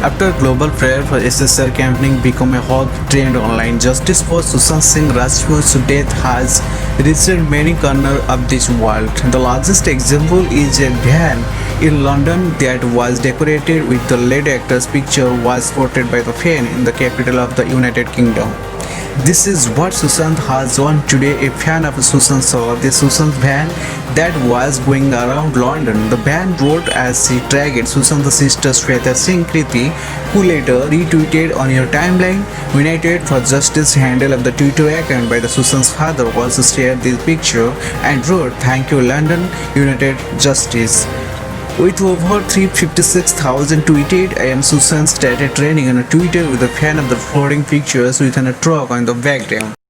After global prayer for SSR campaigning become a hot trend online, justice for Sushant Singh Rajput's death has reached many corners of this world. The largest example is a van in London that was decorated with the late actor's picture was spotted by the fan in the capital of the United Kingdom. This is what Sushant has on today. A fan of Sushant saw the Sushant van that was going around London. The van wrote as she tracked Sushant's sister Shweta Singh Kriti, who later retweeted on your timeline. United for Justice handle of the Twitter account by the Sushant's father also shared this picture and wrote, "Thank you London, United Justice." With over 356,000 tweeted, I am Sushant started trending on Twitter with a fan of the floating pictures with a truck on the background.